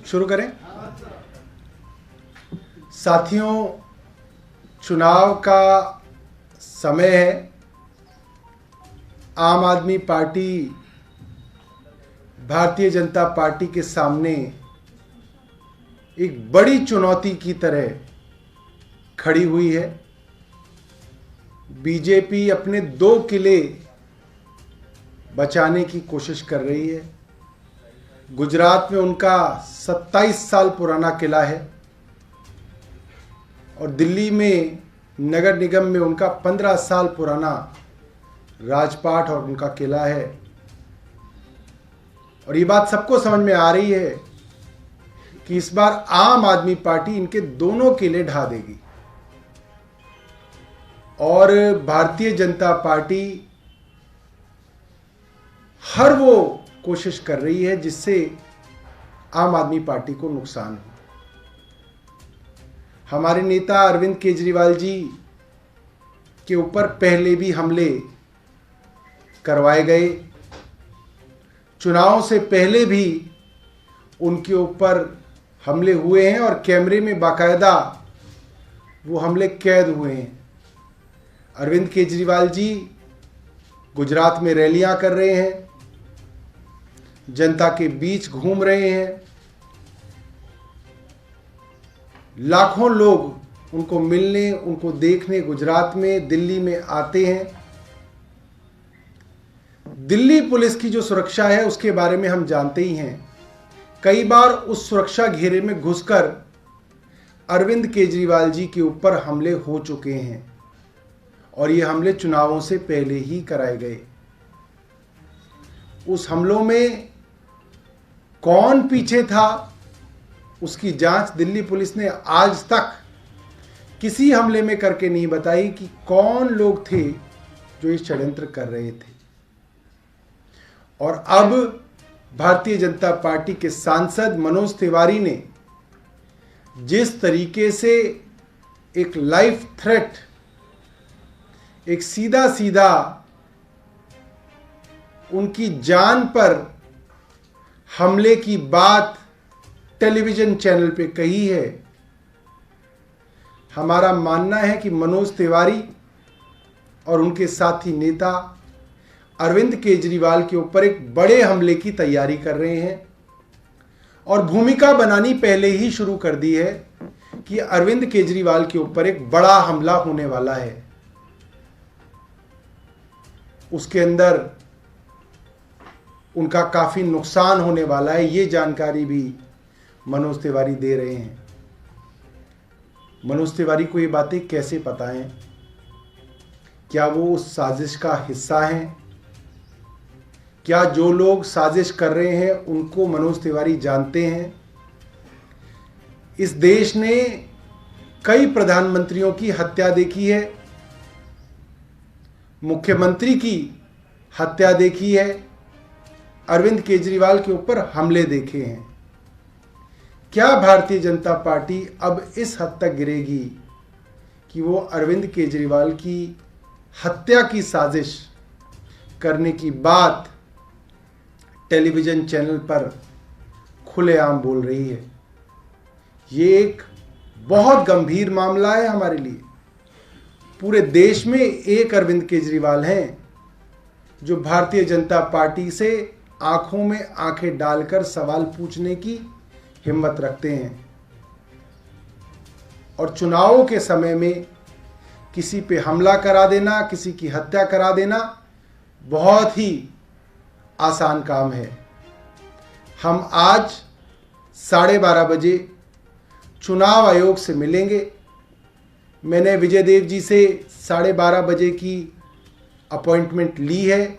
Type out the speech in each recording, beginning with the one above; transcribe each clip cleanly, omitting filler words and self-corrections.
शुरू करें। साथियों, चुनाव का समय है। आम आदमी पार्टी भारतीय जनता पार्टी के सामने एक बड़ी चुनौती की तरह खड़ी हुई है। बीजेपी अपने 2 किले बचाने की कोशिश कर रही है। गुजरात में उनका 27 साल पुराना किला है और दिल्ली में नगर निगम में उनका 15 साल पुराना राजपाट और उनका किला है। और ये बात सबको समझ में आ रही है कि इस बार आम आदमी पार्टी इनके दोनों किले ढा देगी और भारतीय जनता पार्टी हर वो कोशिश कर रही है जिससे आम आदमी पार्टी को नुकसान हो। हमारे नेता अरविंद केजरीवाल जी के ऊपर पहले भी हमले करवाए गए। चुनाव से पहले भी उनके ऊपर हमले हुए हैं और कैमरे में बाकायदा वो हमले कैद हुए हैं। अरविंद केजरीवाल जी गुजरात में रैलियां कर रहे हैं, जनता के बीच घूम रहे हैं। लाखों लोग उनको मिलने, उनको देखने गुजरात में, दिल्ली में आते हैं। दिल्ली पुलिस की जो सुरक्षा है उसके बारे में हम जानते ही हैं। कई बार उस सुरक्षा घेरे में घुसकर अरविंद केजरीवाल जी के ऊपर हमले हो चुके हैं और ये हमले चुनावों से पहले ही कराए गए। उस हमलों में कौन पीछे था उसकी जांच दिल्ली पुलिस ने आज तक किसी हमले में करके नहीं बताई कि कौन लोग थे जो इस षड्यंत्र कर रहे थे। और अब भारतीय जनता पार्टी के सांसद मनोज तिवारी ने जिस तरीके से एक लाइफ थ्रेट, एक सीधा सीधा उनकी जान पर हमले की बात टेलीविजन चैनल पे कही है, हमारा मानना है कि मनोज तिवारी और उनके साथी नेता अरविंद केजरीवाल के ऊपर एक बड़े हमले की तैयारी कर रहे हैं और भूमिका बनानी पहले ही शुरू कर दी है कि अरविंद केजरीवाल के ऊपर एक बड़ा हमला होने वाला है। उसके अंदर उनका काफी नुकसान होने वाला है, ये जानकारी भी मनोज तिवारी दे रहे हैं। मनोज तिवारी को ये बातें कैसे पता हैं? क्या वो उस साजिश का हिस्सा हैं? क्या जो लोग साजिश कर रहे हैं उनको मनोज तिवारी जानते हैं? इस देश ने कई प्रधानमंत्रियों की हत्या देखी है, मुख्यमंत्री की हत्या देखी है, अरविंद केजरीवाल के ऊपर हमले देखे हैं। क्या भारतीय जनता पार्टी अब इस हद तक गिरेगी कि वो अरविंद केजरीवाल की हत्या की साजिश करने की बात टेलीविजन चैनल पर खुलेआम बोल रही है? ये एक बहुत गंभीर मामला है हमारे लिए। पूरे देश में एक अरविंद केजरीवाल हैं जो भारतीय जनता पार्टी से आंखों में आंखें डालकर सवाल पूछने की हिम्मत रखते हैं और चुनावों के समय में किसी पे हमला करा देना, किसी की हत्या करा देना बहुत ही आसान काम है। हम आज 12:30 बजे चुनाव आयोग से मिलेंगे। मैंने विजय देव जी से 12:30 बजे की अपॉइंटमेंट ली है।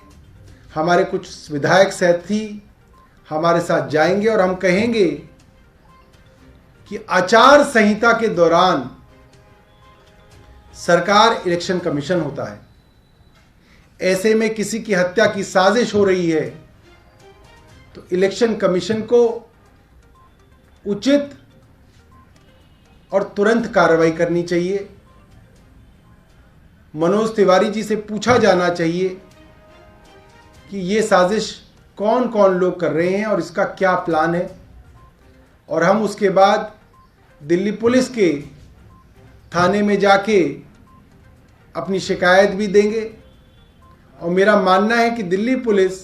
हमारे कुछ विधायक साथी हमारे साथ जाएंगे और हम कहेंगे कि आचार संहिता के दौरान सरकार इलेक्शन कमीशन होता है। ऐसे में किसी की हत्या की साजिश हो रही है तो इलेक्शन कमीशन को उचित और तुरंत कार्रवाई करनी चाहिए। मनोज तिवारी जी से पूछा जाना चाहिए कि ये साजिश कौन कौन लोग कर रहे हैं और इसका क्या प्लान है, और हम उसके बाद दिल्ली पुलिस के थाने में जाके अपनी शिकायत भी देंगे। और मेरा मानना है कि दिल्ली पुलिस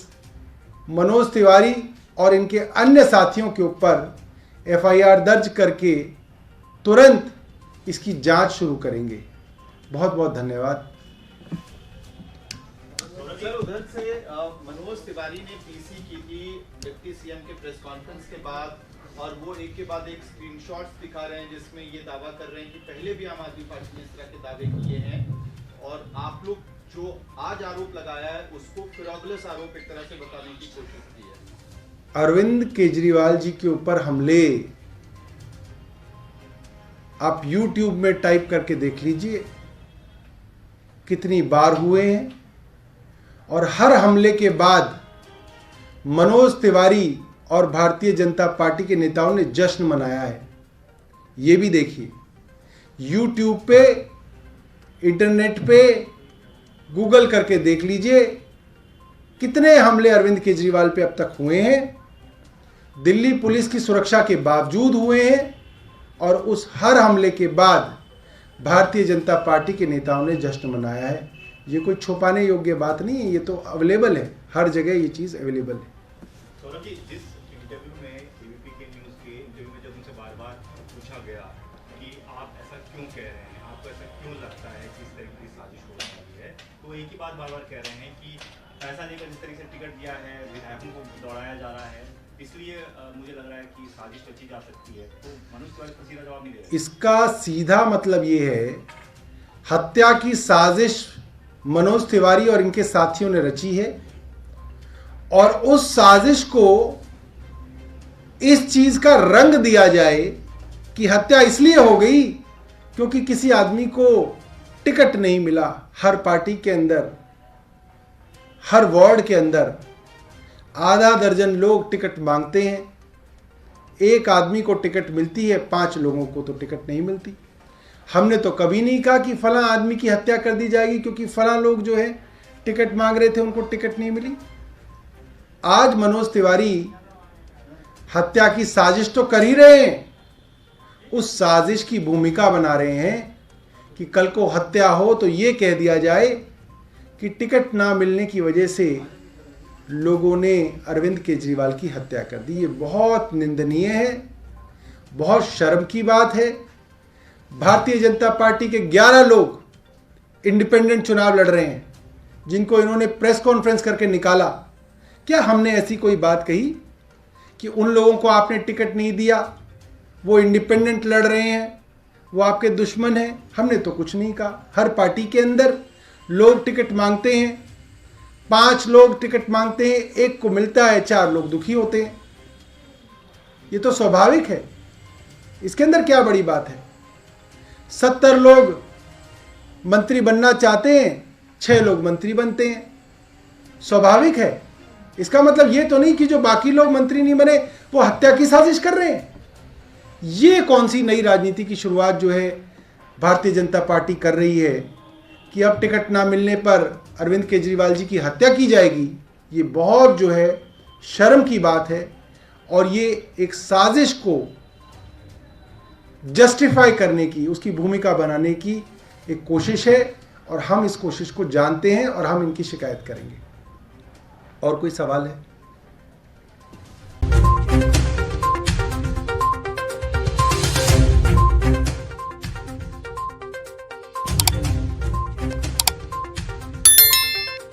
मनोज तिवारी और इनके अन्य साथियों के ऊपर एफआईआर दर्ज करके तुरंत इसकी जांच शुरू करेंगे। बहुत बहुत धन्यवाद। सर, उधर से मनोज तिवारी ने पीसी की थी डिप्टी सीएम के प्रेस कॉन्फ्रेंस के बाद, और वो एक के बाद एक स्क्रीनशॉट्स दिखा रहे हैं जिसमें ये दावा कर रहे हैं कि पहले भी आम आदमी पार्टी ने इस तरह के दावे किए हैं, और आप लोग जो आज आरोप लगाया है उसको फ्रॉडलेस आरोप एक तरह से बताने की कोशिश की है। अरविंद केजरीवाल जी के ऊपर हमले आप YouTube में टाइप करके देख लीजिए कितनी बार हुए हैं, और हर हमले के बाद मनोज तिवारी और भारतीय जनता पार्टी के नेताओं ने जश्न मनाया है। ये भी देखिए YouTube पे, इंटरनेट पे गूगल करके देख लीजिए कितने हमले अरविंद केजरीवाल पे अब तक हुए हैं, दिल्ली पुलिस की सुरक्षा के बावजूद हुए हैं, और उस हर हमले के बाद भारतीय जनता पार्टी के नेताओं ने जश्न मनाया है। ये कोई छुपाने योग्य बात नहीं है, ये तो अवेलेबल है, हर जगह ये चीज़ अवेलेबल है। सौरभ जी, जिस इंटरव्यू में एबीपी के न्यूज़ के इंटरव्यू में जब उनसे बार बार पूछा गया कि आप ऐसा क्यों कह रहे हैं, आपको ऐसा क्यों लगता है कि इस तरह की साजिश हो रही है, तो एक ही बात बार बार कह रहे हैं कि ऐसा नहीं कर जिस तरीके से टिकट दिया है, विधायकों को दौड़ाया जा रहा है, इसलिए मुझे लग रहा है कि साजिश रची जा सकती है। तो मनोज तिवारी को सीधा जवाब नहीं दे रहे। इसका सीधा मतलब ये है, हत्या की साजिश मनोज तिवारी और इनके साथियों ने रची है, और उस साजिश को इस चीज का रंग दिया जाए कि हत्या इसलिए हो गई क्योंकि किसी आदमी को टिकट नहीं मिला। हर पार्टी के अंदर, हर वार्ड के अंदर आधा दर्जन लोग टिकट मांगते हैं, एक आदमी को टिकट मिलती है, 5 लोगों को तो टिकट नहीं मिलती। हमने तो कभी नहीं कहा कि फला आदमी की हत्या कर दी जाएगी क्योंकि फला लोग जो है टिकट मांग रहे थे, उनको टिकट नहीं मिली। आज मनोज तिवारी हत्या की साजिश तो कर ही रहे हैं, उस साजिश की भूमिका बना रहे हैं कि कल को हत्या हो तो ये कह दिया जाए कि टिकट ना मिलने की वजह से लोगों ने अरविंद केजरीवाल की हत्या कर दी। ये बहुत निंदनीय है, बहुत शर्म की बात है। भारतीय जनता पार्टी के 11 लोग इंडिपेंडेंट चुनाव लड़ रहे हैं, जिनको इन्होंने प्रेस कॉन्फ्रेंस करके निकाला। क्या हमने ऐसी कोई बात कही कि उन लोगों को आपने टिकट नहीं दिया, वो इंडिपेंडेंट लड़ रहे हैं, वो आपके दुश्मन हैं? हमने तो कुछ नहीं कहा। हर पार्टी के अंदर लोग टिकट मांगते हैं, 5 लोग टिकट मांगते हैं, 1 को मिलता है, 4 लोग दुखी होते हैं। ये तो स्वाभाविक है, इसके अंदर क्या बड़ी बात है? 70 लोग मंत्री बनना चाहते हैं, 6 लोग मंत्री बनते हैं, स्वाभाविक है। इसका मतलब ये तो नहीं कि जो बाकी लोग मंत्री नहीं बने वो हत्या की साजिश कर रहे हैं। ये कौन सी नई राजनीति की शुरुआत जो है भारतीय जनता पार्टी कर रही है कि अब टिकट ना मिलने पर अरविंद केजरीवाल जी की हत्या की जाएगी? ये बहुत जो है शर्म की बात है, और ये एक साजिश को जस्टिफाई करने की, उसकी भूमिका बनाने की एक कोशिश है, और हम इस कोशिश को जानते हैं और हम इनकी शिकायत करेंगे। और कोई सवाल है?